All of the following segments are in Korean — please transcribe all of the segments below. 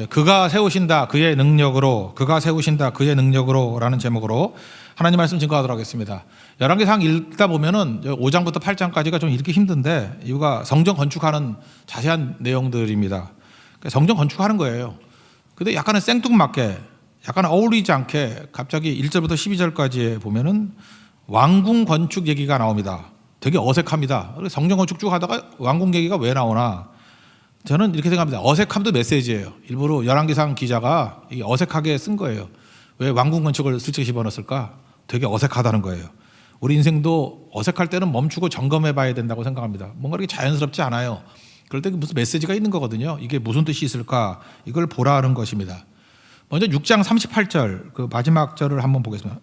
그가 세우신다 그의 능력으로, 그가 세우신다 그의 능력으로 라는 제목으로 하나님 말씀 증거하도록 하겠습니다. 열왕기상 읽다 보면은 5장부터 8장까지가 좀 읽기 힘든데 이유가 성전 건축하는 자세한 내용들입니다. 성전 건축하는 거예요. 근데 약간은 생뚱맞게, 약간 어울리지 않게 갑자기 1절부터 12절까지 보면은 왕궁 건축 얘기가 나옵니다. 되게 어색합니다. 성전 건축 쭉 하다가 왕궁 얘기가 왜 나오나? 저는 이렇게 생각합니다. 어색함도 메시지예요. 일부러 열왕기상 기자가 어색하게 쓴 거예요. 왜 왕궁 건축을 슬쩍 집어넣었을까? 되게 어색하다는 거예요. 우리 인생도 어색할 때는 멈추고 점검해 봐야 된다고 생각합니다. 뭔가 이렇게 자연스럽지 않아요. 그럴 때 무슨 메시지가 있는 거거든요. 이게 무슨 뜻이 있을까? 이걸 보라는 것입니다. 먼저 6장 38절 그 마지막 절을 한번 보겠습니다.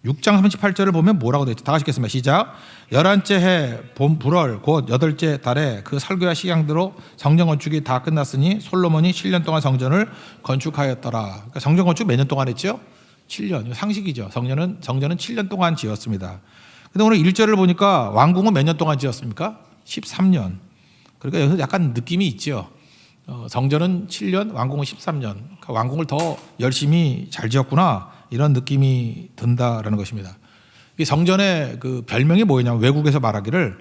6장 38절을 보면 뭐라고 되어 있죠? 다 같이 읽겠습니다. 시작. 11째 해 봄 불월 곧 8째 달에 그 설교와 식양대로 성전 건축이 다 끝났으니 솔로몬이 7년 동안 성전을 건축하였더라. 그러니까 성전 건축 몇 년 동안 했죠? 7년. 상식이죠. 성전은 7년 동안 지었습니다. 근데 오늘 1절을 보니까 왕궁은 몇 년 동안 지었습니까? 13년. 그러니까 여기서 약간 느낌이 있죠. 성전은 7년, 왕궁은 13년. 그러니까 왕궁을 더 열심히 잘 지었구나. 이런 느낌이 든다라는 것입니다. 이 성전의 그 별명이 뭐였냐면 외국에서 말하기를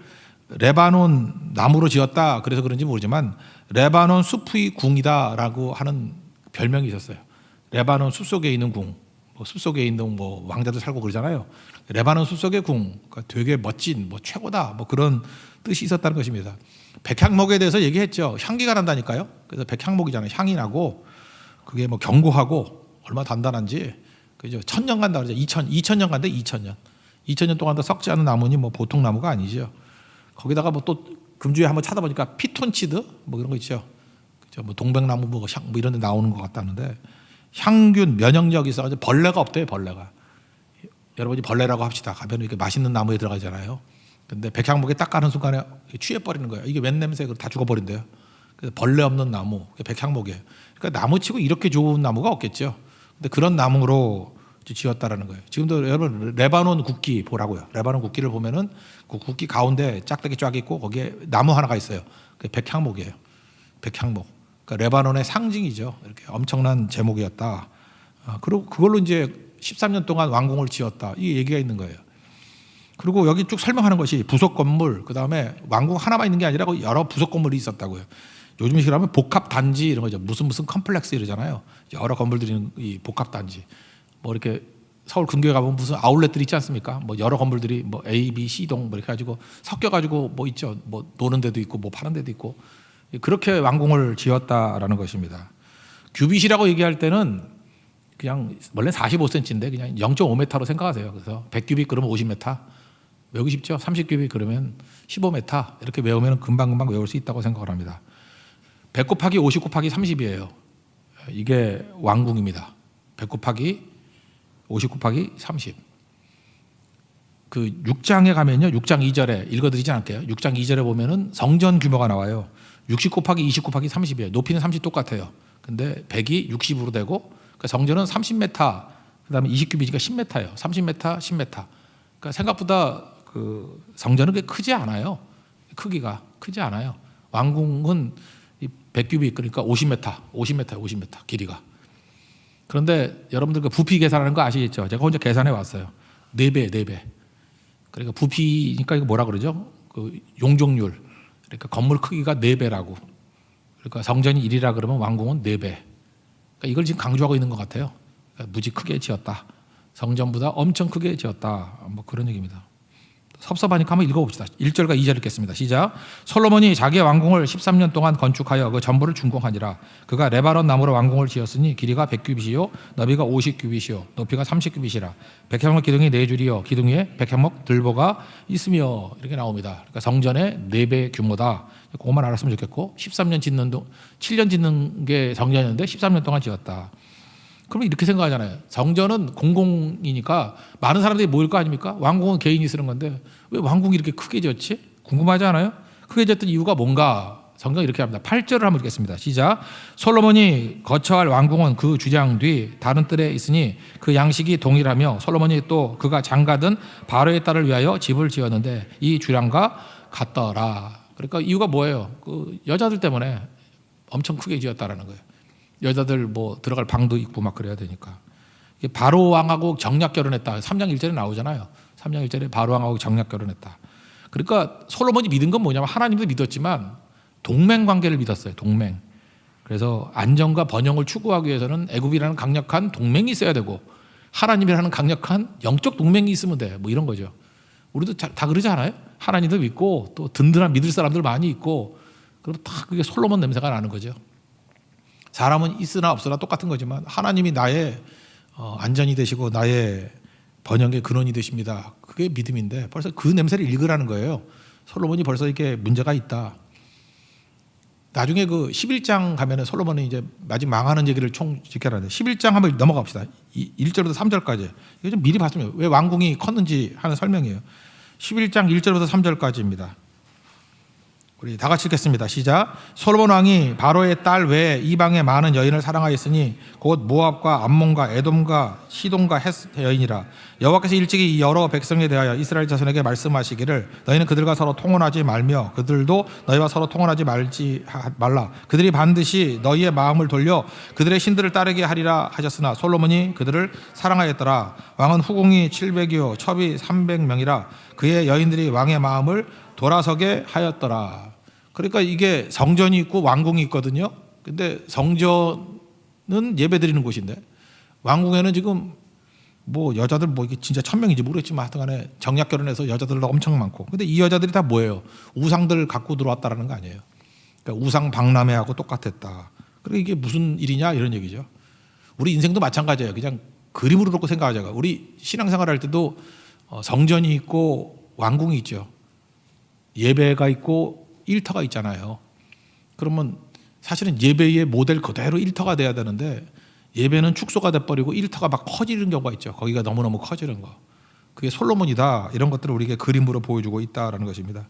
레바논 나무로 지었다. 그래서 그런지 모르지만 레바논 숲의 궁이다라고 하는 별명이 있었어요. 레바논 숲속에 있는 궁. 숲속에 있는 왕자도 살고 그러잖아요. 레바논 숲속의 궁. 그러니까 되게 멋진 최고다. 그런 뜻이 있었다는 것입니다. 백향목에 대해서 얘기했죠. 향기가 난다니까요. 그래서 백향목이잖아요. 향이 나고 그게 견고하고 얼마나 단단한지. 그죠? 1000년 간다 그러죠. 2000년 간다. 2000년 동안도 썩지 않은 나무니 보통 나무가 아니죠. 거기다가 또 금주에 한번 찾아보니까 피톤치드 이런 거 있죠. 그죠? 동백나무 이런 데 나오는 것 같다는데 향균 면역력이 있어가지고 벌레가 없대요. 벌레가. 여러분이 벌레라고 합시다. 가면 이렇게 맛있는 나무에 들어가잖아요. 근데 백향목에 딱 가는 순간에 취해버리는 거예요. 이게 웬 냄새? 다 죽어버린대요. 그래서 벌레 없는 나무, 백향목이에요. 그러니까 나무치고 이렇게 좋은 나무가 없겠죠. 근데 그런 나무로 지었다라는 거예요. 지금도 여러분 레바논 국기 보라고요. 레바논 국기를 보면은 그 국기 가운데 짝대기 쫙 있고 거기에 나무 하나가 있어요. 그게 백향목이에요. 백향목. 그러니까 레바논의 상징이죠. 이렇게 엄청난 제목이었다. 그리고 그걸로 이제 13년 동안 왕궁을 지었다. 이 얘기가 있는 거예요. 그리고 여기 쭉 설명하는 것이 부속 건물, 그 다음에 왕궁 하나만 있는 게 아니라 여러 부속 건물이 있었다고요. 요즘 식으로 하면 복합 단지 이런 거죠. 무슨 컴플렉스 이러잖아요. 여러 건물들이 있는 이 복합 단지. 이렇게 서울 근교에 가보면 무슨 아울렛들이 있지 않습니까? 여러 건물들이 A, B, C 동 이렇게 가지고 섞여가지고 있죠. 노는 데도 있고 파는 데도 있고. 그렇게 왕궁을 지었다라는 것입니다. 규빗이라고 얘기할 때는 그냥 원래 45cm인데 그냥 0.5m로 생각하세요. 그래서 100규빗 그러면 50m. 외우기 쉽죠? 30규빗 그러면 15m. 이렇게 외우면 금방금방 외울 수 있다고 생각을 합니다. 100 곱하기 50 곱하기 30이에요. 이게 왕궁입니다. 100 곱하기 50 곱하기 30. 그 6장에 가면요. 6장 2절에 읽어드리지 않을게요. 6장 2절에 보면은 성전 규모가 나와요. 60 곱하기 20 곱하기 30이에요. 높이는 30 똑같아요. 근데 100이 60으로 되고 그러니까 성전은 30m, 그다음에 20규빗이니까 10m예요. 30m, 10m. 그러니까 생각보다 그 성전은 그렇게 크지 않아요. 크기가 크지 않아요. 왕궁은 100규빗 그러니까 50m 길이가. 그런데 여러분들 그 부피 계산하는 거 아시겠죠? 제가 혼자 계산해 왔어요. 4배. 그러니까 부피니까 이거 뭐라 그러죠? 그 용적률. 그러니까 건물 크기가 4배라고. 그러니까 성전이 1이라 그러면 왕궁은 4배. 그러니까 이걸 지금 강조하고 있는 것 같아요. 그러니까 무지 크게 지었다. 성전보다 엄청 크게 지었다. 그런 얘기입니다. 섭섭하니까 한번 읽어봅시다. 1절과 2절 읽겠습니다. 시작. 솔로몬이 자기의 왕궁을 13년 동안 건축하여 그 전부를 준공하니라. 그가 레바논 나무로 왕궁을 지었으니 길이가 100규빗이요 너비가 50규빗이요 높이가 30규빗이라. 백향목 기둥이 4줄이요 기둥 위에 백향목 들보가 있으며. 이렇게 나옵니다. 그러니까 성전의 4배 규모다. 그것만 알았으면 좋겠고 7년 짓는 게 성전이었는데 13년 동안 지었다. 그러면 이렇게 생각하잖아요. 성전은 공공이니까 많은 사람들이 모일 거 아닙니까? 왕궁은 개인이 쓰는 건데 왜 왕궁이 이렇게 크게 지었지? 궁금하지 않아요? 크게 지었던 이유가 뭔가? 성경이 이렇게 합니다. 8절을 한번 읽겠습니다. 시작. 솔로몬이 거처할 왕궁은 그 주장 뒤 다른 뜰에 있으니 그 양식이 동일하며 솔로몬이 또 그가 장가든 바로의 딸을 위하여 집을 지었는데 이 주량과 같더라. 그러니까 이유가 뭐예요? 그 여자들 때문에 엄청 크게 지었다라는 거예요. 여자들 뭐 들어갈 방도 있고 막 그래야 되니까. 바로 왕하고 정략 결혼했다. 3장 1절에 나오잖아요. 3장 1절에 바로 왕하고 정략 결혼했다. 그러니까 솔로몬이 믿은 건 뭐냐면 하나님도 믿었지만 동맹 관계를 믿었어요. 동맹. 그래서 안정과 번영을 추구하기 위해서는 애굽이라는 강력한 동맹이 있어야 되고 하나님이라는 강력한 영적 동맹이 있으면 돼. 뭐 이런 거죠. 우리도 다 그러지 않아요? 하나님도 믿고 또 든든한 믿을 사람들 많이 있고 그럼 다 그게 솔로몬 냄새가 나는 거죠. 사람은 있으나 없으나 똑같은 거지만 하나님이 나의 안전이 되시고 나의 번영의 근원이 되십니다. 그게 믿음인데 벌써 그 냄새를 읽으라는 거예요. 솔로몬이 벌써 이게 문제가 있다. 나중에 그 11장 가면은 솔로몬이 이제 마지막 망하는 얘기를 총 지켜라는데 11장 한번 넘어갑시다. 1절부터 3절까지. 이거 좀 미리 봤으면 왜 왕궁이 컸는지 하는 설명이에요. 11장 1절부터 3절까지입니다. 우리 다 같이 읽겠습니다. 시작. 솔로몬 왕이 바로의 딸 외에 이방의 많은 여인을 사랑하였으니 곧 모압과 암몬과 에돔과 시돈과 헷 여인이라. 여호와께서 일찍이 이 여러 백성에 대하여 이스라엘 자손에게 말씀하시기를 너희는 그들과 서로 통혼하지 말며 그들도 너희와 서로 통혼하지 말라. 그들이 반드시 너희의 마음을 돌려 그들의 신들을 따르게 하리라 하셨으나 솔로몬이 그들을 사랑하였더라. 왕은 후궁이 700이요 첩이 300명이라. 그의 여인들이 왕의 마음을 돌아서게 하였더라. 그러니까 이게 성전이 있고 왕궁이 있거든요. 근데 성전은 예배드리는 곳인데 왕궁에는 지금 뭐 여자들 뭐 이게 진짜 1000명인지 모르겠지만 하여튼간에 정략 결혼해서 여자들도 엄청 많고. 근데 이 여자들이 다 뭐예요? 우상들 갖고 들어왔다라는 거 아니에요. 그러니까 우상 박람회하고 똑같았다. 그리고 이게 무슨 일이냐 이런 얘기죠. 우리 인생도 마찬가지예요. 그냥 그림으로 놓고 생각하자가. 우리 신앙생활 할 때도 성전이 있고 왕궁이 있죠. 예배가 있고 일터가 있잖아요. 그러면 사실은 예배의 모델 그대로 일터가 돼야 되는데 예배는 축소가 돼버리고 일터가 막 커지는 경우가 있죠. 거기가 너무너무 커지는 거. 그게 솔로몬이다. 이런 것들을 우리에게 그림으로 보여주고 있다라는 것입니다.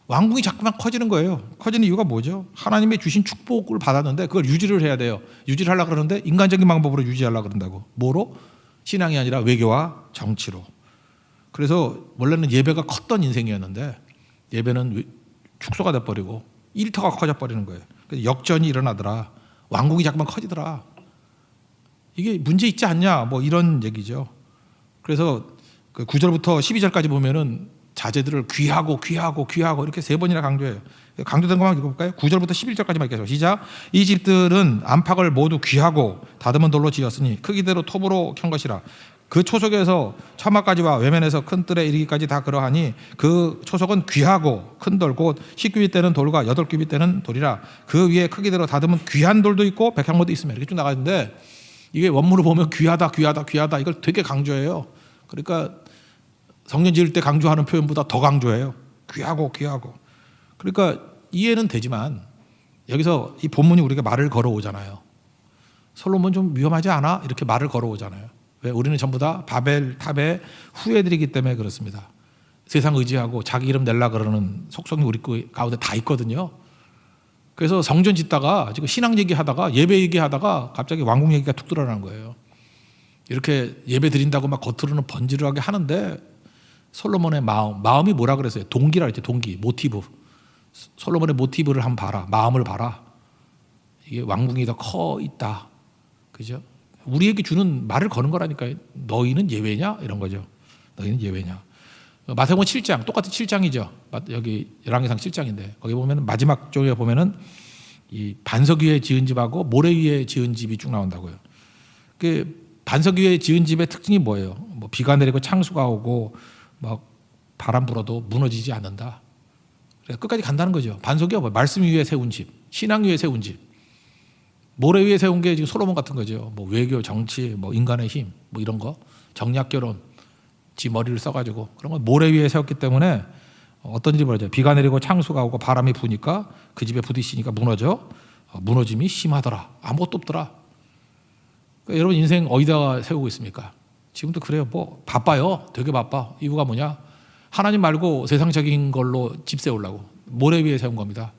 왕궁이 자꾸만 커지는 거예요. 커지는 이유가 뭐죠? 하나님의 주신 축복을 받았는데 그걸 유지를 해야 돼요. 유지를 하려고 그러는데 인간적인 방법으로 유지하려고 그런다고. 뭐로? 신앙이 아니라 외교와 정치로. 그래서 원래는 예배가 컸던 인생이었는데 예배는 축소가 돼버리고 일터가 커져버리는 거예요. 그래서 역전이 일어나더라. 왕국이 자꾸만 커지더라. 이게 문제 있지 않냐 뭐 이런 얘기죠. 그래서 그 9절부터 12절까지 보면은 자제들을 귀하고 이렇게 3번이나 강조해요. 강조된 것만 읽어볼까요? 9절부터 11절까지만 읽겠습니다. 시작. 이 집들은 안팎을 모두 귀하고 다듬은 돌로 지었으니 크기대로 톱으로 켠 것이라. 그 초석에서 처마까지와 외면에서 큰 뜰에 이르기까지 다 그러하니 그 초석은 귀하고 큰 돌 곧 10규빗 되는 돌과 8규빗 되는 돌이라. 그 위에 크기대로 다듬은 귀한 돌도 있고 백향모도 있으며 이렇게 쭉 나가는데 이게 원문을 보면 귀하다 이걸 되게 강조해요. 그러니까 성전 지을 때 강조하는 표현보다 더 강조해요. 귀하고 그러니까 이해는 되지만 여기서 이 본문이 우리가 말을 걸어오잖아요. 솔로몬 좀 위험하지 않아? 이렇게 말을 걸어오잖아요. 왜? 우리는 전부 다 바벨 탑의 후예들이기 때문에 그렇습니다. 세상 의지하고 자기 이름 낼라 그러는 속성이 우리 가운데 다 있거든요. 그래서 성전 짓다가 지금 신앙 얘기하다가 예배 얘기하다가 갑자기 왕궁 얘기가 툭 드러나는 거예요. 이렇게 예배 드린다고 막 겉으로는 번지르하게 하는데 솔로몬의 마음이 뭐라 그랬어요? 동기라 그랬죠. 동기, 모티브. 솔로몬의 모티브를 한번 봐라. 마음을 봐라. 이게 왕궁이 더 커 있다. 그죠? 우리에게 주는 말을 거는 거라니까요. 너희는 예외냐? 이런 거죠. 너희는 예외냐? 마태복음 7장, 똑같은 7장이죠. 여기 열왕기상 7장인데 거기 보면 마지막 쪽에 보면은 이 반석 위에 지은 집하고 모래 위에 지은 집이 쭉 나온다고요. 그 반석 위에 지은 집의 특징이 뭐예요? 뭐 비가 내리고 창수가 오고 막 바람 불어도 무너지지 않는다. 그래서 끝까지 간다는 거죠. 반석이요, 뭐 말씀 위에 세운 집, 신앙 위에 세운 집. 모래 위에 세운 게 지금 솔로몬 같은 거죠. 뭐 외교, 정치, 뭐 인간의 힘, 뭐 이런 거, 정략 결혼, 지 머리를 써가지고 그런 거 모래 위에 세웠기 때문에 어떤 일이 벌어져요. 비가 내리고 창수가 오고 바람이 부니까 그 집에 부딪히니까 무너져. 무너짐이 심하더라. 아무것도 없더라. 그러니까 여러분 인생 어디다가 세우고 있습니까? 지금도 그래요. 뭐 바빠요. 되게 바빠. 이유가 뭐냐? 하나님 말고 세상적인 걸로 집 세우려고 모래 위에 세운 겁니다.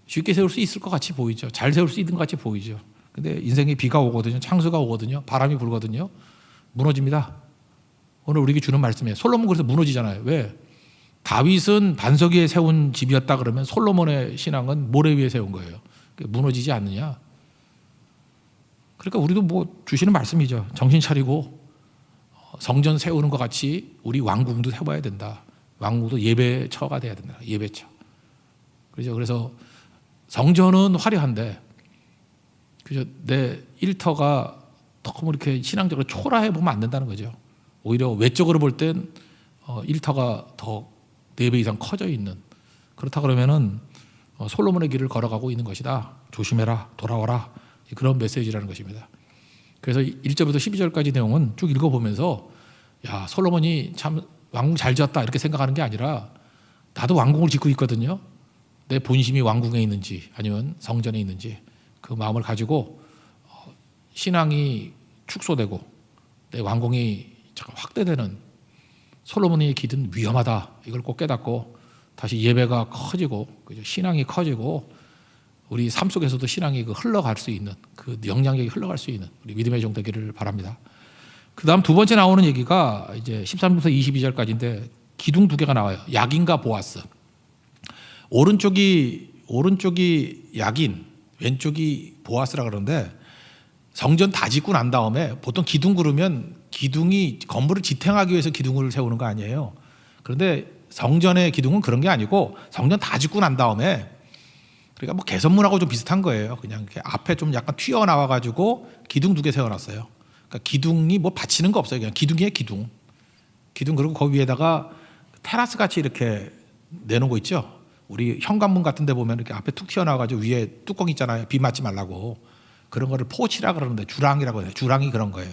쉽게 세울 수 있을 것 같이 보이죠. 잘 세울 수 있는 것 같이 보이죠. 근데 인생에 비가 오거든요. 창수가 오거든요. 바람이 불거든요. 무너집니다. 오늘 우리에게 주는 말씀이에요. 솔로몬 그래서 무너지잖아요. 왜? 다윗은 반석 위에 세운 집이었다 그러면 솔로몬의 신앙은 모래 위에 세운 거예요. 무너지지 않느냐? 그러니까 우리도 뭐 주시는 말씀이죠. 정신 차리고 성전 세우는 것 같이 우리 왕궁도 세워야 된다. 왕궁도 예배처가 돼야 된다. 예배처. 그렇죠. 그래서 성전은 화려한데, 그죠? 내 일터가 너무 이렇게 신앙적으로 초라해 보면 안 된다는 거죠. 오히려 외적으로 볼 땐 일터가 더 4배 이상 커져 있는, 그렇다 그러면은 솔로몬의 길을 걸어가고 있는 것이다. 조심해라, 돌아와라. 그런 메시지라는 것입니다. 그래서 1절부터 12절까지 내용은 쭉 읽어보면서 야, 솔로몬이 참 왕궁 잘 지었다 이렇게 생각하는 게 아니라, 나도 왕궁을 짓고 있거든요. 내 본심이 왕궁에 있는지 아니면 성전에 있는지 그 마음을 가지고 신앙이 축소되고 내 왕궁이 잠깐 확대되는 솔로몬의 길은 위험하다. 이걸 꼭 깨닫고 다시 예배가 커지고, 그죠? 신앙이 커지고 우리 삶 속에서도 신앙이 흘러갈 수 있는, 그 영향력이 흘러갈 수 있는 우리 믿음의 종 되기를 바랍니다. 그 다음 두 번째 나오는 얘기가 이제 13절부터 22절까지인데 기둥 2개가 나와요. 야긴과 보아스. 오른쪽이 야긴, 왼쪽이 보아스라 그러는데, 성전 다 짓고 난 다음에 보통 기둥 그러면 기둥이 건물을 지탱하기 위해서 기둥을 세우는 거 아니에요. 그런데 성전의 기둥은 그런 게 아니고 성전 다 짓고 난 다음에, 그러니까 뭐 개선문하고 좀 비슷한 거예요. 그냥 이렇게 앞에 좀 약간 튀어나와 가지고 기둥 2개 세워놨어요. 그러니까 기둥이 뭐 받치는 거 없어요. 그냥 기둥이에요, 기둥. 기둥. 그리고 거기 위에다가 테라스 같이 이렇게 내놓은 거 있죠. 우리 현관문 같은 데 보면 이렇게 앞에 툭 튀어나와 가지고 위에 뚜껑 있잖아요. 비 맞지 말라고. 그런 거를 포치라 그러는데 주랑이라고 해요. 주랑이 그런 거예요.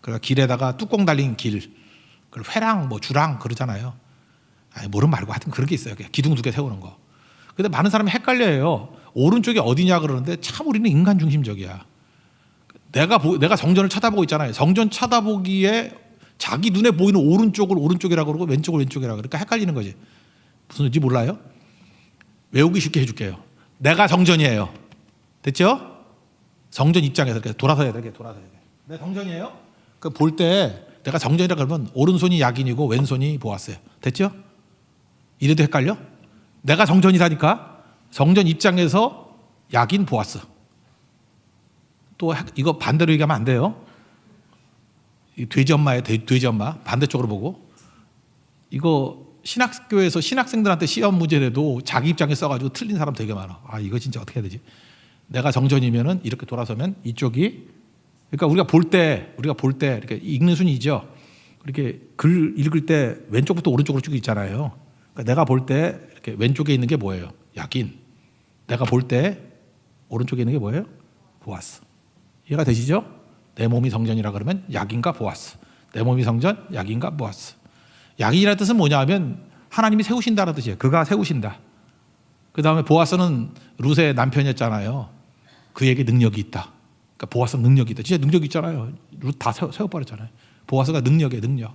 그러니까 길에다가 뚜껑 달린 길, 그걸 회랑 뭐 주랑 그러잖아요. 아니 모르면 말고 하여튼 그런 게 있어요. 그냥 기둥 2개 세우는 거. 근데 많은 사람이 헷갈려요. 오른쪽이 어디냐 그러는데 참 우리는 인간 중심적이야. 내가 성전을 쳐다보고 있잖아요. 성전 쳐다보기에 자기 눈에 보이는 오른쪽을 오른쪽이라고 그러고 왼쪽을 왼쪽이라고, 그러니까 헷갈리는 거지. 무슨 뜻인지 몰라요? 외우기 쉽게 해줄게요. 내가 성전이에요. 됐죠? 성전 입장에서 이렇게 돌아서야 돼. 이렇게 돌아서야 돼. 내 성전이에요? 그 볼 때 내가 성전이라 그러면 오른손이 야긴이고 왼손이 보았어요. 됐죠? 이래도 헷갈려? 내가 성전이라니까. 성전 입장에서 야긴 보았어. 또 이거 반대로 얘기하면 안 돼요. 돼지 엄마예요. 돼지 엄마. 반대쪽으로 보고. 이거 신학교에서 신학생들한테 시험 문제라도 자기 입장에 써가지고 틀린 사람 되게 많아. 아, 이거 진짜 어떻게 해야 되지? 내가 정전이면은 이렇게 돌아서면 이쪽이, 그러니까 우리가 볼 때 이렇게 읽는 순이죠. 이렇게 글 읽을 때 왼쪽부터 오른쪽으로 쭉 있잖아요. 그러니까 내가 볼 때 이렇게 왼쪽에 있는 게 뭐예요? 야긴. 내가 볼 때 오른쪽에 있는 게 뭐예요? 보아스. 이해가 되시죠? 내 몸이 성전이라 그러면 야긴과 보아스. 내 몸이 성전, 야긴과 보아스. 야긴이라는 뜻은 뭐냐 하면 하나님이 세우신다는 뜻이에요. 그가 세우신다. 그 다음에 보아스는 룻의 남편이었잖아요. 그에게 능력이 있다. 그러니까 보아스는 능력이 있다. 진짜 능력이 있잖아요. 룻 다 세워버렸잖아요. 보아스가 능력이에요, 능력.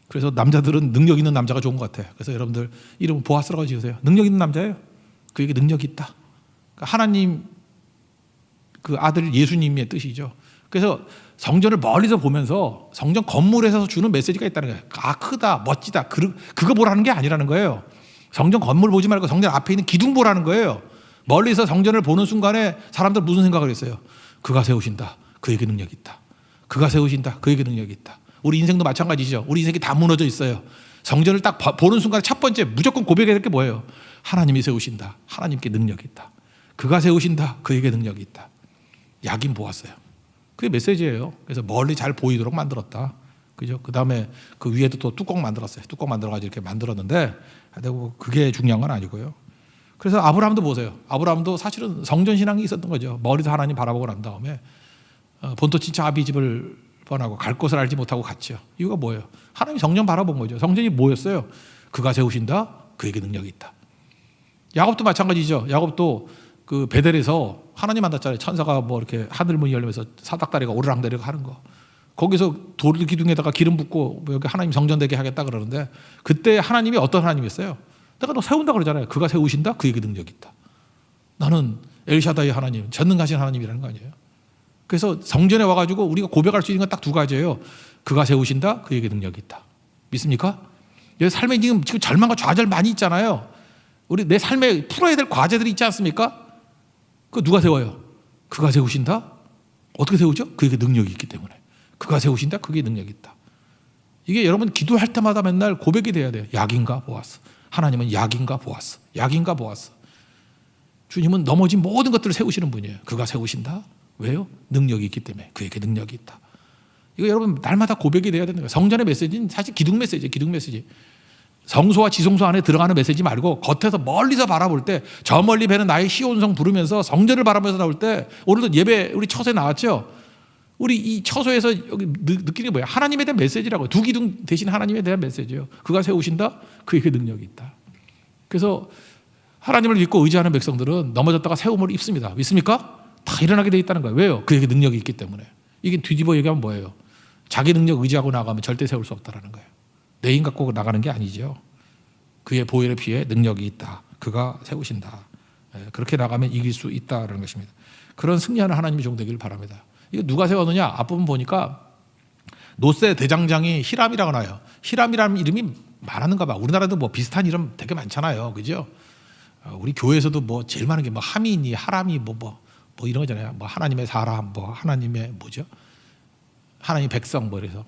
그래서 남자들은 능력 있는 남자가 좋은 것 같아요. 그래서 여러분들 이름은 보아스라고 지으세요. 능력 있는 남자예요. 그에게 능력이 있다. 그러니까 하나님 그 아들 예수님의 뜻이죠. 그래서 성전을 멀리서 보면서 성전 건물에서 주는 메시지가 있다는 거예요. 아, 크다, 멋지다. 그거 보라는 게 아니라는 거예요. 성전 건물 보지 말고 성전 앞에 있는 기둥 보라는 거예요. 멀리서 성전을 보는 순간에 사람들 무슨 생각을 했어요? 그가 세우신다. 그에게 능력이 있다. 그가 세우신다. 그에게 능력이 있다. 우리 인생도 마찬가지죠. 우리 인생이 다 무너져 있어요. 성전을 딱 보는 순간에 첫 번째 무조건 고백해야 될 게 뭐예요? 하나님이 세우신다. 하나님께 능력이 있다. 그가 세우신다. 그에게 능력이 있다. 야긴 보았어요. 그게 메시지예요. 그래서 멀리 잘 보이도록 만들었다. 그죠? 그 다음에 그 위에도 또 뚜껑 만들었어요. 뚜껑 만들어가지고 이렇게 만들었는데, 그게 중요한 건 아니고요. 그래서 아브라함도 보세요. 아브라함도 사실은 성전 신앙이 있었던 거죠. 머리서 하나님 바라보고 난 다음에 본토 친척 아비 집을 뻔하고 갈 곳을 알지 못하고 갔죠. 이유가 뭐예요? 하나님 성전 바라본 거죠. 성전이 뭐였어요? 그가 세우신다. 그에게 능력이 있다. 야곱도 마찬가지죠. 야곱도 그 베델에서 하나님 만났잖아요. 천사가 뭐 이렇게 하늘문이 열리면서 사닥다리가 오르락내리락 하는 거. 거기서 돌 기둥에다가 기름 붓고 뭐 여기 하나님 성전 되게 하겠다 그러는데, 그때 하나님이 어떤 하나님이었어요? 내가 너 세운다 그러잖아요. 그가 세우신다. 그에게 능력이 있다. 나는 엘샤다이 하나님, 전능하신 하나님이라는 거 아니에요? 그래서 성전에 와가지고 우리가 고백할 수 있는 건 딱 2가지예요. 그가 세우신다. 그에게 능력이 있다. 믿습니까? 삶에 지금 절망과 좌절 많이 있잖아요. 우리 내 삶에 풀어야 될 과제들이 있지 않습니까? 그 누가 세워요? 그가 세우신다. 어떻게 세우죠? 그게 능력이 있기 때문에. 그가 세우신다? 그게 능력이 있다. 이게 여러분 기도할 때마다 맨날 고백이 돼야 돼요. 약인가 보았어. 하나님은 약인가 보았어. 약인가 보았어. 주님은 넘어진 모든 것들을 세우시는 분이에요. 그가 세우신다? 왜요? 능력이 있기 때문에. 그에게 능력이 있다. 이거 여러분 날마다 고백이 돼야 되는 거예요. 성전의 메시지는 사실 기둥 메시지예요. 기둥 메시지. 성소와 지성소 안에 들어가는 메시지 말고 겉에서 멀리서 바라볼 때 저 멀리 배는 나의 시온성 부르면서 성전을 바라보면서 나올 때, 오늘도 예배 우리 처소에 나왔죠. 우리 이 처소에서 여기 느끼는 게 뭐예요? 하나님에 대한 메시지라고요. 두 기둥 대신 하나님에 대한 메시지예요. 그가 세우신다? 그에게 능력이 있다. 그래서 하나님을 믿고 의지하는 백성들은 넘어졌다가 세움을 입습니다. 믿습니까? 다 일어나게 돼 있다는 거예요. 왜요? 그에게 능력이 있기 때문에. 이게 뒤집어 얘기하면 뭐예요? 자기 능력 의지하고 나가면 절대 세울 수 없다는 거예요. 내 힘 갖고 나가는 게 아니죠. 그의 보혈의 피에 능력이 있다. 그가 세우신다. 그렇게 나가면 이길 수 있다는 것입니다. 그런 승리하는 하나님의 종 되기를 바랍니다. 이거 누가 세웠느냐? 앞부분 보니까 노세 대장장이 히람이라고 나요. 히람이라는 이름이 많았는가 봐. 우리나라도 뭐 비슷한 이름 되게 많잖아요. 그죠? 우리 교회에서도 뭐 제일 많은 게 뭐 하민이, 하람이 뭐 이런 거잖아요. 뭐 하나님의 사람, 뭐 하나님의 뭐죠? 하나님의 백성 뭐 이래서.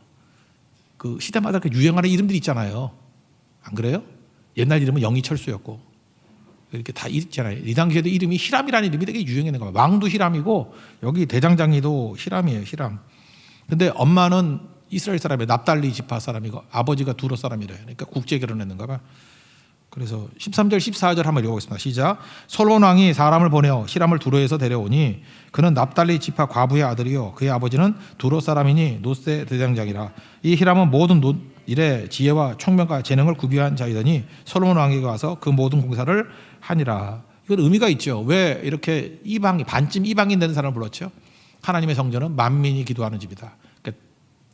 그 시대마다 그 유행하는 이름들이 있잖아요. 안 그래요? 옛날 이름은 영희철수였고 이렇게 다 있잖아요. 이 당시에도 이름이 히람이라는 이름이 되게 유행했는 거예요. 왕도 히람이고 여기 대장장이도 히람이에요. 히람. 근데 엄마는 이스라엘 사람이에요. 납달리 지파 사람이고 아버지가 두로 사람이래요. 그러니까 국제 결혼했는가 봐. 그래서 13절 14절 한번 읽어보겠습니다. 시작. 솔로몬 왕이 사람을 보내어 히람을 두로에서 데려오니 그는 납달리 지파 과부의 아들이요 그의 아버지는 두로 사람이니 노세 대장장이라. 이 히람은 모든 일에 지혜와 총명과 재능을 구비한 자이더니 솔로몬 왕에게 와서 그 모든 공사를 하니라. 이건 의미가 있죠. 왜 이렇게 이방인, 반쯤 이방인 되는 사람을 불렀죠? 하나님의 성전은 만민이 기도하는 집이다. 그러니까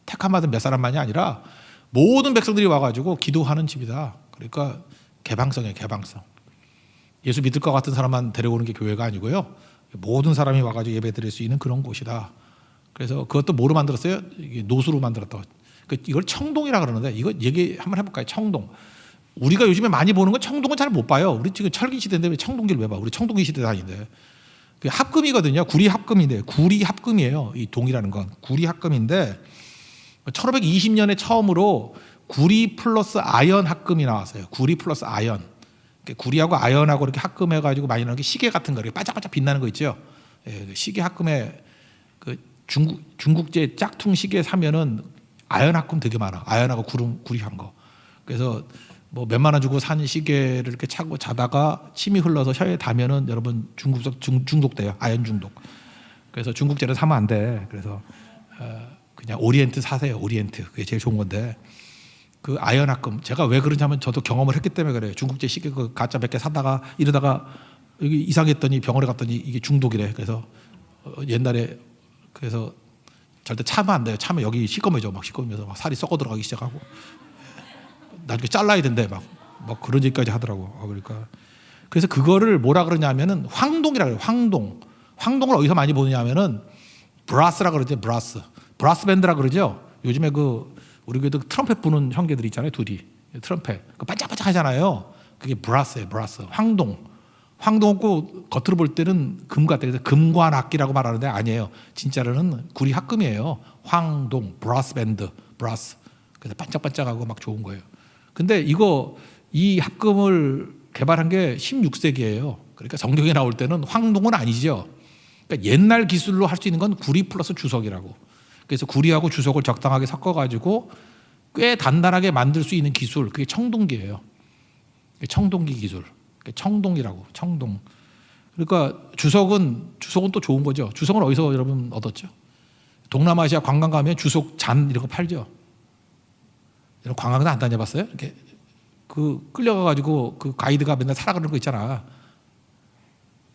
택한 받은 몇 사람만이 아니라 모든 백성들이 와가지고 기도하는 집이다. 그러니까 개방성이에요. 개방성. 예수 믿을 것 같은 사람만 데려오는 게 교회가 아니고요. 모든 사람이 와가지고 예배 드릴 수 있는 그런 곳이다. 그래서 그것도 뭐로 만들었어요? 이게 노수로 만들었다고. 이걸 청동이라 그러는데 이거 얘기 한번 해볼까요? 청동. 우리가 요즘에 많이 보는 건 청동은 잘 못 봐요. 우리 지금 철기 시대인데 왜 청동기를 왜 봐? 우리 청동기 시대 아닌데. 그 합금이거든요. 구리 합금인데 구리 합금이에요. 이 동이라는 건 구리 합금인데 1520년에 처음으로 구리 플러스 아연 합금이 나왔어요. 구리 플러스 아연. 구리하고 아연하고 이렇게 합금해가지고 많이 나오는 게 시계 같은 거, 이렇게 반짝반짝 빛나는 거 있죠. 예, 시계 합금에 그 중국제 짝퉁 시계 사면은 아연 합금 되게 많아. 아연하고 구리한 거. 그래서 뭐 몇만 원 주고 산 시계를 이렇게 차고 자다가 침이 흘러서 혀에 닿으면은 여러분 중독돼요. 아연 중독. 그래서 중국제를 사면 안 돼. 그래서 그냥 오리엔트 사세요. 오리엔트. 그게 제일 좋은 건데. 그 아연 합금, 제가 왜 그러냐면 저도 경험을 했기 때문에 그래요. 중국제 시계 그 가짜 몇 개 사다가 이러다가 여기 이상했더니 병원에 갔더니 이게 중독이래. 그래서 옛날에 그래서 절대 차면 안 돼요. 차면 여기 시꺼매져. 막 시꺼매서 막 살이 썩어 들어가기 시작하고 나중에 잘라야 된대. 막 그런 얘기까지 하더라고. 그러니까 그래서 그거를 뭐라 그러냐면은 황동이라 그래요. 황동을 어디서 많이 보느냐면은 브라스라 그러죠. 브라스 밴드라 그러죠. 요즘에 그 우리 교회도 트럼펫 부는 형제들이 있잖아요. 둘이 트럼펫 그 반짝반짝 하잖아요. 그게 브라스예요. 브라스. 황동 없고 겉으로 볼 때는 금 같아요. 그래서 금관 악기라고 말하는데 아니에요. 진짜로는 구리 합금이에요. 황동 브라스 밴드 브라스. 그래서 반짝반짝하고 막 좋은 거예요. 근데 이 합금을 개발한 게 16세기예요. 그러니까 성경에 나올 때는 황동은 아니죠. 그러니까 옛날 기술로 할 수 있는 건 구리 플러스 주석이라고. 그래서 구리하고 주석을 적당하게 섞어가지고 꽤 단단하게 만들 수 있는 기술, 그게 청동기예요. 청동기 기술, 청동이라고. 청동. 그러니까 주석은 또 좋은 거죠. 주석은 어디서 여러분 얻었죠? 동남아시아 관광 가면 주석 잔 이런 거 팔죠. 여러분 관광도 안 다녀봤어요? 이렇게 그 끌려가가지고 그 가이드가 맨날 사라 그러는 거 있잖아.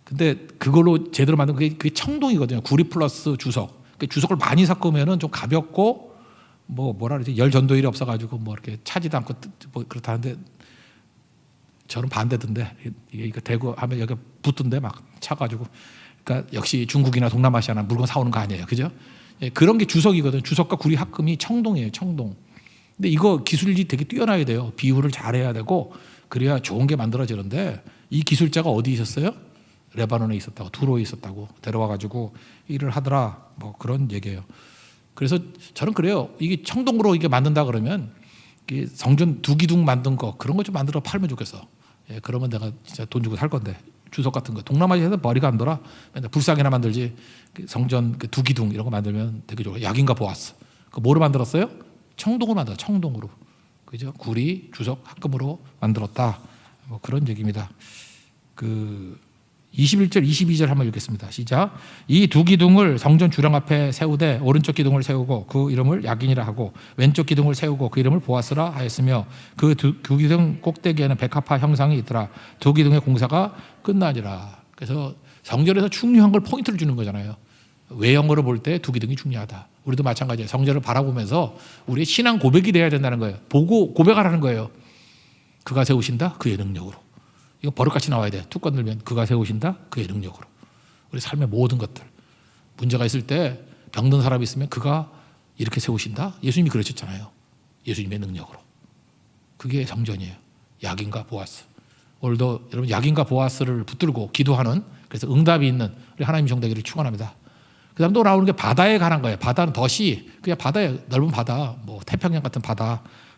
근데 그걸로 제대로 만든 그게 청동이거든요. 구리 플러스 주석. 주석을 많이 섞으면은 좀 가볍고 뭐라 그러지, 열 전도율이 없어가지고 뭐 이렇게 차지도 않고 뭐 그렇다는데 저는 반대던데 이거 대고 하면 여기 붙던데 막 차가지고. 그러니까 역시 중국이나 동남아시아나 물건 사오는 거 아니에요, 그죠? 예, 그런 게 주석이거든. 주석과 구리 합금이 청동이에요, 청동. 근데 이거 기술이 되게 뛰어나야 돼요. 비율을 잘해야 되고 그래야 좋은 게 만들어지는데 이 기술자가 어디 있었어요? 레바논에 있었다고, 두로에 있었다고 데려와가지고 일을 하더라. 뭐 그런 얘기예요. 그래서 저는 그래요. 이게 청동으로 이게 만든다 그러면 성전 두 기둥 만든 거 그런 거 좀 만들어 팔면 좋겠어. 예, 그러면 내가 진짜 돈 주고 살 건데. 주석 같은 거 동남아시아에서 머리가 안 돌아. 맨날 불상이나 만들지. 성전 두 기둥 이런 거 만들면 되게 좋아. 약인가 보았어. 그 뭐로 만들었어요? 청동으로 만들어. 청동으로. 그죠? 구리 주석 합금으로 만들었다. 뭐 그런 얘기입니다. 21절 22절 한번 읽겠습니다. 시작. 이 두 기둥을 성전 주령 앞에 세우되 오른쪽 기둥을 세우고 그 이름을 야긴이라 하고 왼쪽 기둥을 세우고 그 이름을 보아스라 하였으며 그 두 기둥 꼭대기에는 백합화 형상이 있더라. 두 기둥의 공사가 끝나니라. 그래서 성전에서 중요한 걸 포인트를 주는 거잖아요. 외형으로 볼 때 두 기둥이 중요하다. 우리도 마찬가지예요. 성전을 바라보면서 우리의 신앙 고백이 돼야 된다는 거예요. 보고 고백하라는 거예요. 그가 세우신다 그의 능력으로. 이거 버릇같이 나와야 돼. 툭 건들면 그가 세우신다 그의 능력으로. 우리 삶의 모든 것들 문제가 있을 때 병든 사람이 있으면 그가 이렇게 세우신다. 예수님이 그러셨잖아요. 예수님의 능력으로. 그게 성전이에요. 야긴과 보아스. 오늘도 여러분 야긴과 보아스를 붙들고 기도하는, 그래서 응답이 있는 우리 하나님 정되기를 축원합니다. 그 다음 또 나오는 게 바다에 관한 거예요. 바다는 덫이 그냥 바다에 넓은 바다, 뭐 태평양 같은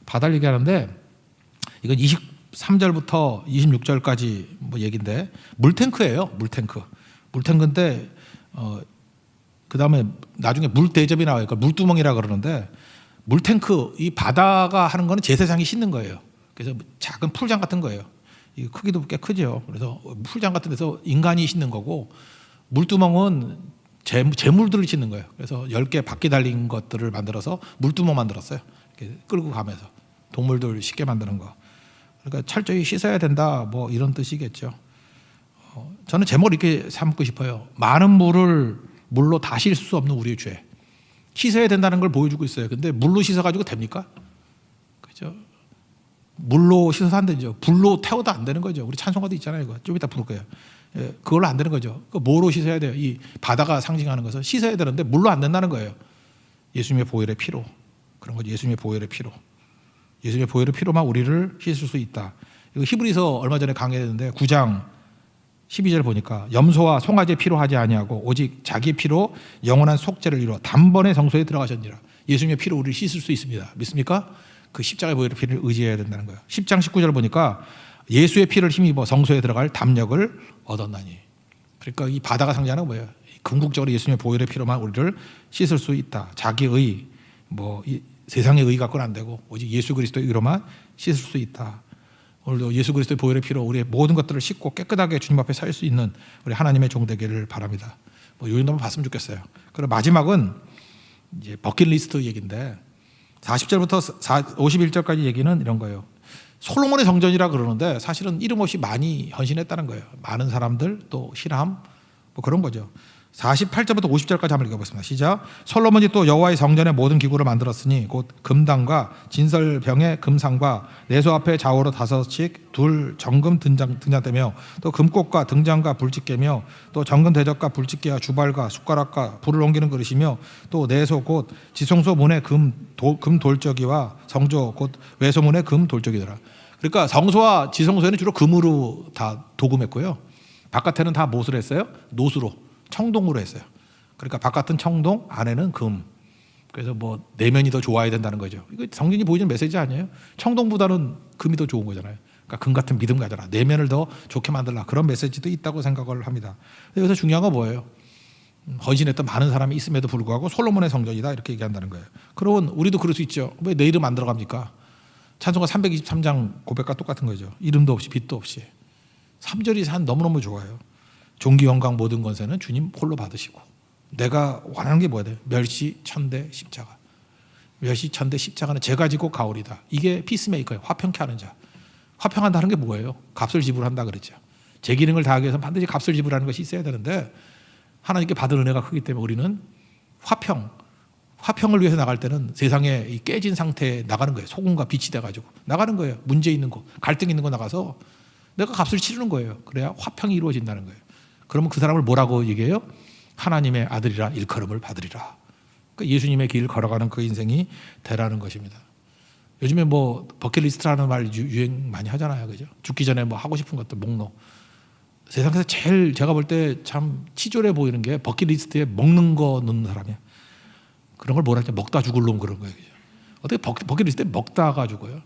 바다를 얘기하는데 이건 23절부터 26절까지 뭐 얘기인데 물탱크예요. 물탱크인데 그 다음에 나중에 물대접이 나와요. 그러니까 물두멍이라 그러는데 물탱크, 이 바다가 하는 거는 제사장이 씻는 거예요. 그래서 작은 풀장 같은 거예요. 이 크기도 꽤 크죠. 그래서 풀장 같은 데서 인간이 씻는 거고 물두멍은 재물들을 씻는 거예요. 그래서 10개 바퀴 달린 것들을 만들어서 물두멍 만들었어요. 이렇게 끌고 가면서 동물들 쉽게 만드는 거. 그러니까 철저히 씻어야 된다, 뭐 이런 뜻이겠죠. 저는 제목을 이렇게 삼고 싶어요. 많은 물로 다 씻을 수 없는 우리의 죄. 씻어야 된다는 걸 보여주고 있어요. 근데 물로 씻어가지고 됩니까? 그죠? 물로 씻어서 안 되죠. 불로 태워도 안 되는 거죠. 우리 찬송가도 있잖아요. 이거 좀 이따 부를 거예요. 예, 그걸로 안 되는 거죠. 뭐로 씻어야 돼요? 이 바다가 상징하는 것은 씻어야 되는데 물로 안 된다는 거예요. 예수님의 보혈의 피로. 그런 거죠. 예수님의 보혈의 피로. 예수님의 보혈의 피로만 우리를 씻을 수 있다. 이거 히브리서 얼마 전에 강의했는데 9장 12절 보니까 염소와 송아지의 피로 하지 아니하고 오직 자기의 피로 영원한 속죄를 이루어 단번에 성소에 들어가셨니라. 예수님의 피로 우리를 씻을 수 있습니다. 믿습니까? 그 십자가의 보혈의 피를 의지해야 된다는 거예요. 10장 19절 보니까 예수의 피를 힘입어 성소에 들어갈 담력을 얻었나니. 그러니까 이 바다가 상징하는 뭐예요? 궁극적으로 예수님의 보혈의 피로만 우리를 씻을 수 있다. 자기의 이 세상의 의 갖고는 안 되고 오직 예수 그리스도의 의로만 씻을 수 있다. 오늘도 예수 그리스도의 보혈의 피로 우리의 모든 것들을 씻고 깨끗하게 주님 앞에 살 수 있는 우리 하나님의 종 되기를 바랍니다. 이 정도만 봤으면 좋겠어요. 그리고 마지막은 이제 버킷리스트 얘기인데 40절부터 51절까지 얘기는 이런 거예요. 솔로몬의 성전이라 그러는데 사실은 이름 없이 많이 헌신했다는 거예요. 많은 사람들, 또 히람, 뭐 그런 거죠. 48절부터 50절까지 한번 읽어보겠습니다. 시작. 솔로몬이 또 여호와의 성전의 모든 기구를 만들었으니 곧 금당과 진설병의 금상과 내소 앞에 좌우로 5씩 둘 정금 등잔대며 또 금꽃과 등잔과 불집게며 또 정금 대접과 불집게와 주발과 숟가락과 불을 옮기는 그릇이며 또 내소 곧 지성소 문의 금 돌적이와 성조 곧 외소문의 금 돌적이더라. 그러니까 성소와 지성소에는 주로 금으로 다 도금했고요. 바깥에는 다 무엇으로 했어요? 노수로, 청동으로 했어요. 그러니까 바깥은 청동, 안에는 금. 그래서 내면이 더 좋아야 된다는 거죠. 이거 성경이 보여주는 메시지 아니에요? 청동보다는 금이 더 좋은 거잖아요. 그러니까 금 같은 믿음 가져라. 내면을 더 좋게 만들라. 그런 메시지도 있다고 생각을 합니다. 여기서 중요한 건 뭐예요? 헌신했던 많은 사람이 있음에도 불구하고 솔로몬의 성전이다 이렇게 얘기한다는 거예요. 그러면 우리도 그럴 수 있죠. 왜 내 이름 안 들어갑니까? 찬송가 323장 고백과 똑같은 거죠. 이름도 없이 빛도 없이. 3절이 너무너무 좋아요. 종기 영광 모든 권세는 주님 홀로 받으시고 내가 원하는 게 뭐야 돼? 멸시 천대 십자가. 멸시 천대 십자가는 제가 지고 가오리다. 이게 피스메이커예요. 화평케 하는 자. 화평한다는 게 뭐예요? 값을 지불한다 그랬죠. 제 기능을 다하기 위해서는 반드시 값을 지불하는 것이 있어야 되는데 하나님께 받은 은혜가 크기 때문에 우리는 화평을 위해서 나갈 때는 세상에 이 깨진 상태에 나가는 거예요. 소금과 빛이 돼가지고 나가는 거예요. 문제 있는 거, 갈등 있는 거 나가서 내가 값을 치르는 거예요. 그래야 화평이 이루어진다는 거예요. 그러면 그 사람을 뭐라고 얘기해요? 하나님의 아들이라 일컬음을 받으리라. 그러니까 예수님의 길을 걸어가는 그 인생이 되라는 것입니다. 요즘에 버킷리스트라는 말 유행 많이 하잖아요. 그죠? 죽기 전에 하고 싶은 것들 목록. 세상에서 제일 제가 볼 때 참 치졸해 보이는 게 버킷리스트에 먹는 거 넣는 사람이야. 그런 걸 뭐라 하지? 먹다 죽을 놈 그런 거예요. 어떻게 버킷리스트에 먹다가 죽어요?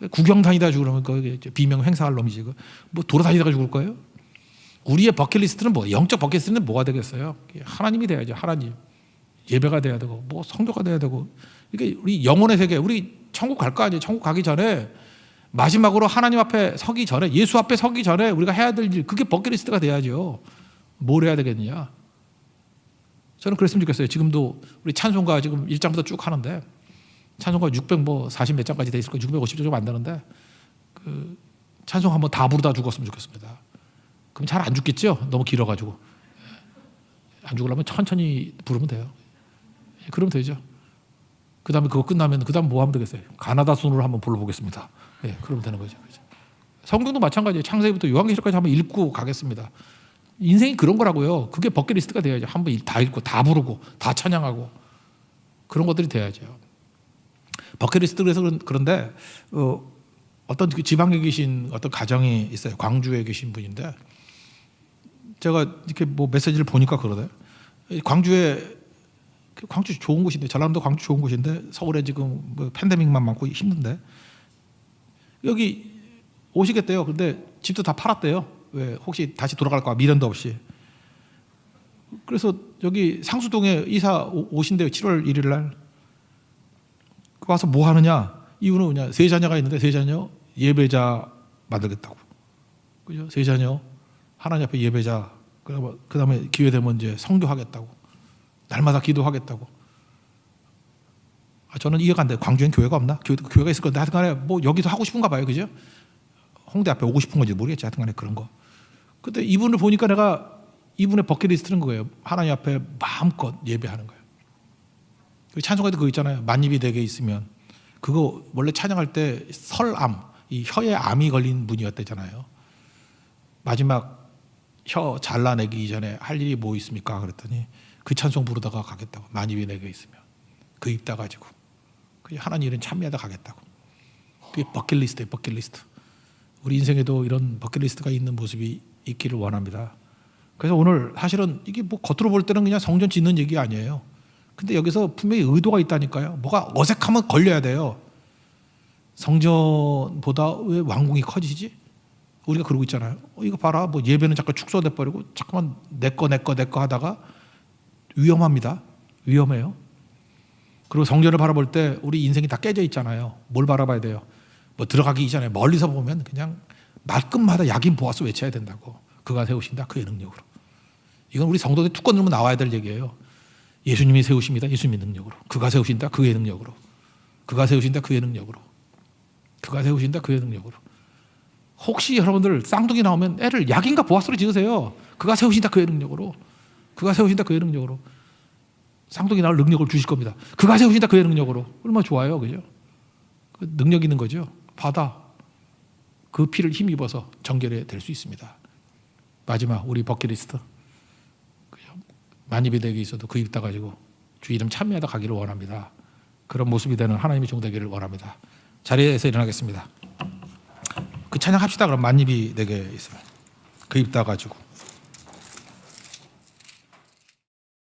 구경 다니다 죽으면 그 비명 행사할 놈이지. 뭐 돌아다니다가 죽을 거예요? 우리의 버킷리스트는 뭐 영적 버킷리스트는 뭐가 되겠어요? 하나님이 돼야죠. 하나님. 예배가 돼야 되고 뭐 성도가 돼야 되고. 그러니까 우리 영혼의 세계, 우리 천국 갈 거 아니에요. 천국 가기 전에 마지막으로 하나님 앞에 서기 전에, 예수 앞에 서기 전에 우리가 해야 될 일, 그게 버킷리스트가 돼야죠. 뭘 해야 되겠느냐? 저는 그랬으면 좋겠어요. 지금도 우리 찬송가 지금 1장부터 쭉 하는데 찬송가 640 몇 장까지 돼 있을 거예요. 650장 좀 안 되는데 그 찬송 한번 다 부르다 죽었으면 좋겠습니다. 그럼 잘 안 죽겠죠? 너무 길어가지고. 안 죽으려면 천천히 부르면 돼요. 그러면 되죠. 그 다음에 그거 끝나면 그 다음 뭐 하면 되겠어요? 가나다 순으로 한번 불러보겠습니다. 예, 그러면 되는 거죠. 성경도 마찬가지예요. 창세기부터 요한계시록까지 한번 읽고 가겠습니다. 인생이 그런 거라고요. 그게 버킷리스트가 돼야죠. 한번 다 읽고 다 부르고 다 찬양하고 그런 것들이 돼야죠. 버킷리스트 그래서 그런데 어떤 지방에 계신 어떤 가정이 있어요. 광주에 계신 분인데 제가 이렇게 뭐 메시지를 보니까 그러대요. 광주 좋은 곳인데, 전라남도 광주 좋은 곳인데 서울에 지금 뭐 팬데믹만 많고 힘든데 여기 오시겠대요. 근데 집도 다 팔았대요. 왜 혹시 다시 돌아갈까 미련도 없이. 그래서 여기 상수동에 이사 오신대요. 7월 1일 날. 와서 뭐 하느냐? 이유는 뭐냐? 세 자녀가 있는데 세 자녀 예배자 만들겠다고. 그죠? 세 자녀 하나님 앞에 예배자. 그다음에 기회 되면 이제 선교하겠다고. 날마다 기도하겠다고. 저는 이해가 안 돼요. 광주엔 교회가 없나? 교회가 있을 건데 하여튼간에 뭐 여기서 하고 싶은가 봐요. 그죠? 홍대 앞에 오고 싶은 건지 모르겠지. 하여튼간에 그런 거. 근데 이분을 보니까 내가 이분의 버킷리스트는 거예요. 하나님 앞에 마음껏 예배하는 거예요. 찬송가도 그거 있잖아요. 만입이 내게 있으면. 그거 원래 찬양할 때 설암, 이 혀에 암이 걸린 분이었대잖아요. 마지막 혀 잘라내기 이전에 할 일이 뭐 있습니까? 그랬더니 그 찬송 부르다가 가겠다고. 만입이 내게 있으면. 그 입 다 가지고. 하나님 일은 참여하다 가겠다고. 그게 버킷리스트예요. 버킷리스트. 우리 인생에도 이런 버킷리스트가 있는 모습이 있기를 원합니다. 그래서 오늘 사실은 이게 뭐 겉으로 볼 때는 그냥 성전 짓는 얘기 아니에요. 근데 여기서 분명히 의도가 있다니까요. 뭐가 어색하면 걸려야 돼요. 성전보다 왜 왕궁이 커지지? 우리가 그러고 있잖아요. 이거 봐라. 뭐 예배는 자꾸 축소돼 버리고 자꾸만 내 거 하다가 위험합니다. 위험해요. 그리고 성전을 바라볼 때 우리 인생이 다 깨져 있잖아요. 뭘 바라봐야 돼요? 뭐 들어가기 이전에 멀리서 보면 그냥 말끝마다 야긴 보아서 외쳐야 된다고. 그가 세우신다 그의 능력으로. 이건 우리 성도들 뚜껑 들면 나와야 될 얘기예요. 예수님이 세우십니다. 예수님의 능력으로. 그가 세우신다 그의 능력으로. 그가 세우신다 그의 능력으로. 그가 세우신다 그의 능력으로. 혹시 여러분들 쌍둥이 나오면 애를 약인가 보아스로 지으세요. 그가 세우신다 그의 능력으로. 그가 세우신다 그의 능력으로. 쌍둥이 나올 능력을 주실 겁니다. 그가 세우신다 그의 능력으로. 얼마나 좋아요. 그죠? 그 능력 있는 거죠. 받아. 그 피를 힘입어서 정결해 될 수 있습니다. 마지막 우리 버킷리스트. 만입이 되게 있어도 그 입 다 가지고 주 이름 참여하다 가기를 원합니다. 그런 모습이 되는 하나님의 종 되기를 원합니다. 자리에서 일어나겠습니다. 그 찬양합시다. 그럼 만입이 되게 있으면 그 입 다 가지고.